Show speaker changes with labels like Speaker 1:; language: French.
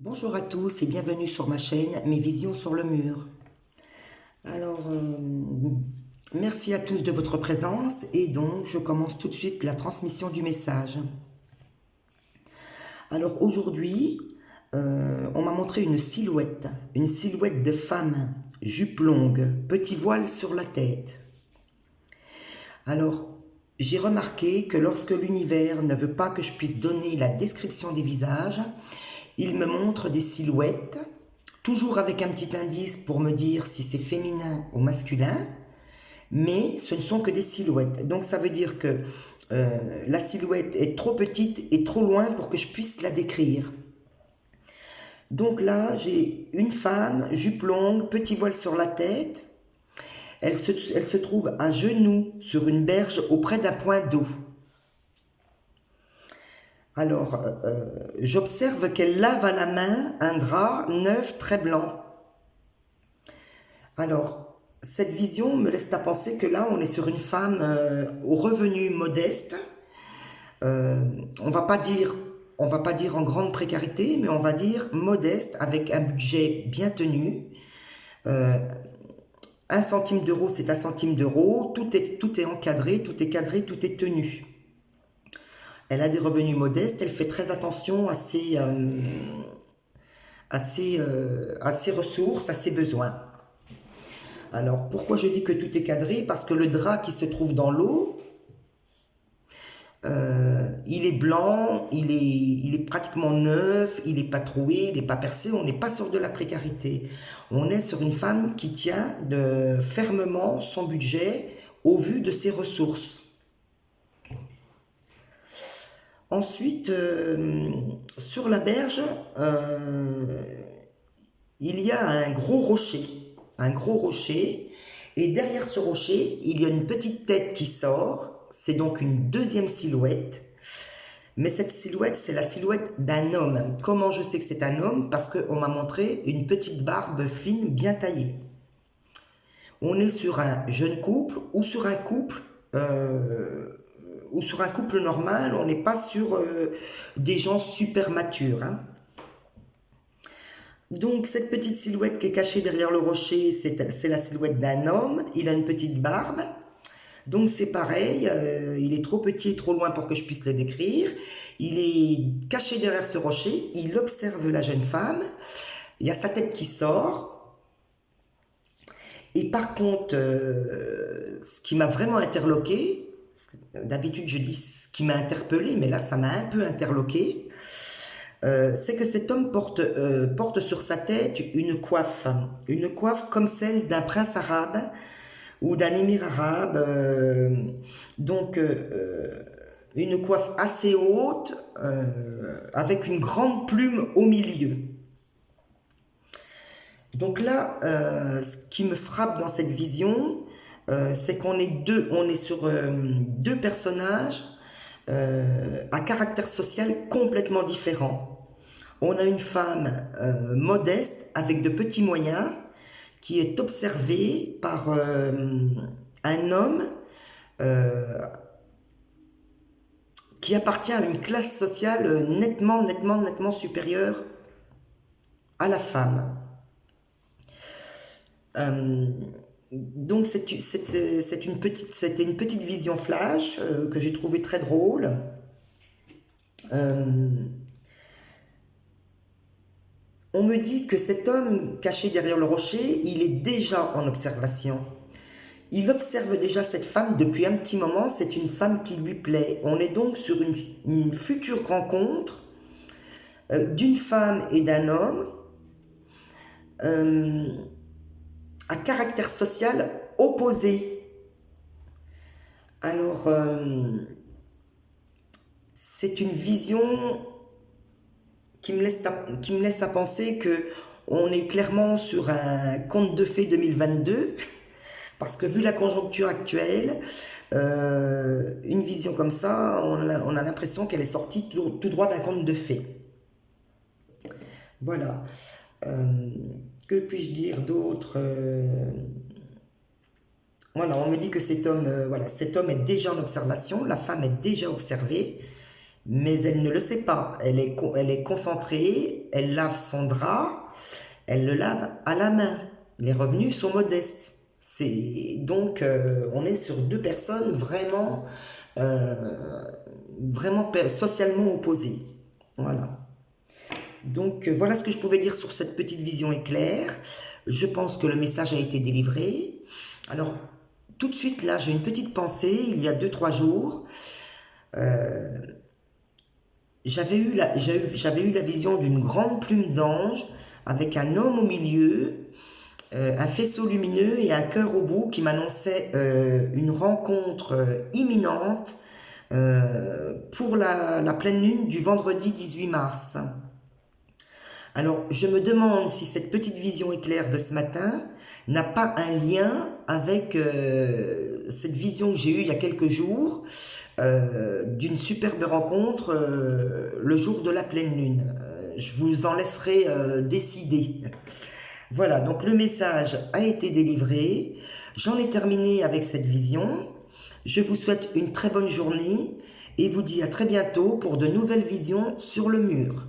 Speaker 1: Bonjour à tous et bienvenue sur ma chaîne Mes Visions sur le mur. Alors, merci à tous de votre présence et donc je commence tout de suite la transmission du message. Alors aujourd'hui, on m'a montré une silhouette de femme, jupe longue, petit voile sur la tête. Alors, j'ai remarqué que lorsque l'univers ne veut pas que je puisse donner la description des visages, il me montre des silhouettes, toujours avec un petit indice pour me dire si c'est féminin ou masculin, mais ce ne sont que des silhouettes. Donc ça veut dire que la silhouette est trop petite et trop loin pour que je puisse la décrire. Donc là, j'ai une femme, jupe longue, petit voile sur la tête. Elle se trouve à genoux sur une berge auprès d'un point d'eau. Alors, j'observe qu'elle lave à la main un drap neuf très blanc. Alors, cette vision me laisse à penser que là, on est sur une femme aux revenus modestes. On va pas dire en grande précarité, mais on va dire modeste, avec un budget bien tenu. Un centime d'euro, c'est un centime d'euro. Tout est encadré, tout est cadré, tout est tenu. Elle a des revenus modestes, elle fait très attention à ses ressources, à ses besoins. Alors, pourquoi je dis que tout est cadré? Parce que le drap qui se trouve dans l'eau, il est blanc, il est pratiquement neuf, il n'est pas troué, il n'est pas percé, on n'est pas sur de la précarité. On est sur une femme qui tient fermement son budget au vu de ses ressources. Ensuite, sur la berge, il y a un gros rocher, et derrière ce rocher, il y a une petite tête qui sort, c'est donc une deuxième silhouette, mais cette silhouette, c'est la silhouette d'un homme. Comment je sais que c'est un homme? Parce qu'on m'a montré une petite barbe fine, bien taillée. On est sur un jeune couple ou sur un couple normal, on n'est pas sur des gens super matures. Hein. Donc cette petite silhouette qui est cachée derrière le rocher, c'est la silhouette d'un homme, il a une petite barbe. Donc c'est pareil, il est trop petit et trop loin pour que je puisse le décrire. Il est caché derrière ce rocher, il observe la jeune femme, il y a sa tête qui sort. Et par contre, ce qui m'a vraiment interloqué, d'habitude je dis ce qui m'a interpellé, mais là ça m'a un peu interloqué, c'est que cet homme porte sur sa tête une coiffe comme celle d'un prince arabe ou d'un émir arabe, donc une coiffe assez haute, avec une grande plume au milieu. Donc là, ce qui me frappe dans cette vision, c'est qu'on est sur deux personnages à caractère social complètement différent. On a une femme modeste avec de petits moyens qui est observée par un homme qui appartient à une classe sociale nettement supérieure à la femme. Donc c'était une petite vision flash que j'ai trouvée très drôle. On me dit que cet homme caché derrière le rocher, il est déjà en observation. Il observe déjà cette femme depuis un petit moment, c'est une femme qui lui plaît. On est donc sur une future rencontre d'une femme et d'un homme à caractère social opposé. Alors, c'est une vision qui me laisse à penser que on est clairement sur un conte de fées 2022, parce que vu la conjoncture actuelle, une vision comme ça, on a l'impression qu'elle est sortie tout droit d'un conte de fées. Voilà. Que puis-je dire d'autre? Voilà, on me dit que cet homme est déjà en observation, la femme est déjà observée, mais elle ne le sait pas. Elle est concentrée, elle lave son drap, elle le lave à la main. Les revenus sont modestes. Donc, on est sur deux personnes euh, vraiment socialement opposées. Voilà. Donc, voilà ce que je pouvais dire sur cette petite vision éclair. Je pense que le message a été délivré. Alors, tout de suite, là, j'ai une petite pensée. Il y a 2-3 jours, j'avais eu la vision d'une grande plume d'ange avec un homme au milieu, un faisceau lumineux et un cœur au bout qui m'annonçait une rencontre imminente pour la pleine lune du vendredi 18 mars. Alors, je me demande si cette petite vision éclair de ce matin n'a pas un lien avec cette vision que j'ai eue il y a quelques jours d'une superbe rencontre le jour de la pleine lune. Je vous en laisserai décider. Voilà, donc le message a été délivré. J'en ai terminé avec cette vision. Je vous souhaite une très bonne journée et vous dis à très bientôt pour de nouvelles visions sur le mur.